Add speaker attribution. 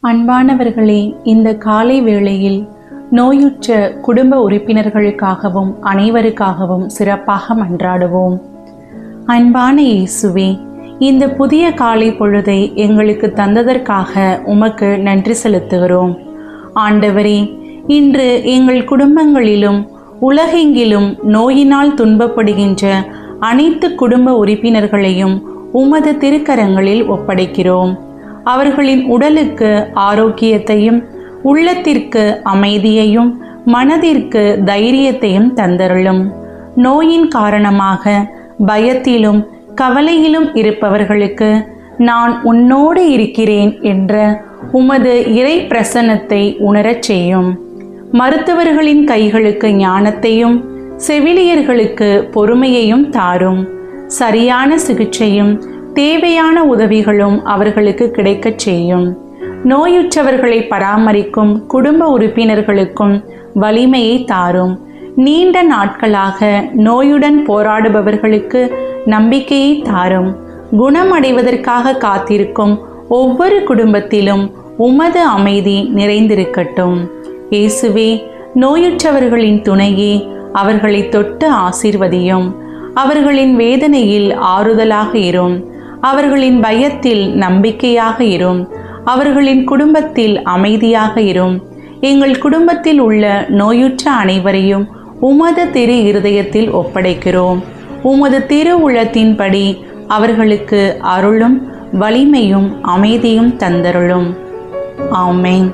Speaker 1: அன்பானவர்களே, இந்த காலை வேளையில் நோயுற்ற குடும்ப உறுப்பினர்களுக்காகவும் அனைவருக்காகவும் சிறப்பாக மன்றாடுவோம். அன்பான இயேசுவே, இந்த புதிய காலை பொழுதை எங்களுக்கு தந்ததற்காக உமக்கு நன்றி செலுத்துகிறோம். ஆண்டவரே, இன்று எங்கள் குடும்பங்களிலும் உலகெங்கிலும் நோயினால் துன்பப்படுகின்ற அனைத்து குடும்ப உறுப்பினர்களையும் உமது திருக்கரங்களில் ஒப்படைக்கிறோம். அவர்களின் உடலுக்கு ஆரோக்கியத்தையும் உள்ளத்திற்கு அமைதியையும் மனதிற்கு தைரியத்தையும் தந்தருளும். நோயின் காரணமாக பயத்திலும் கவலையிலும் இருப்பவர்களுக்கு நான் உன்னோடு இருக்கிறேன் என்ற உமது இறை பிரசன்னத்தை உணரச் செய்யும். மருத்துவர்களின் கைகளுக்கு ஞானத்தையும் செவிலியர்களுக்கு பொறுமையையும் தாரும். சரியான சிகிச்சையும் தேவையான உதவிகளும் அவர்களுக்கு கிடைக்கச் செய்யும். நோயுற்றவர்களை பராமரிக்கும் குடும்ப உறுப்பினர்களுக்கும் வலிமையை தாரும். நீண்ட நாட்களாக நோயுடன் போராடுபவர்களுக்கு நம்பிக்கையை தாரும். குணமடைவதற்காக காத்திருக்கும் ஒவ்வொரு குடும்பத்திலும் உமது அமைதி நிறைந்திருக்கட்டும். இயேசுவே, நோயுற்றவர்களின் துணையே, அவர்களை தொட்டு ஆசீர்வதியும். அவர்களின் வேதனையில் ஆறுதலாக இரும். அவர்களின் பயத்தில் நம்பிக்கையாக இரும். அவர்களின் குடும்பத்தில் அமைதியாக இரும். எங்கள் குடும்பத்தில் உள்ள நோயுற்ற அனைவரையும் உமது திரு இருதயத்தில் ஒப்படைக்கிறோம். உமது திரு உள்ளத்தின்படி அவர்களுக்கு அருளும் வலிமையும் அமைதியும் தந்தருளும். ஆமென்.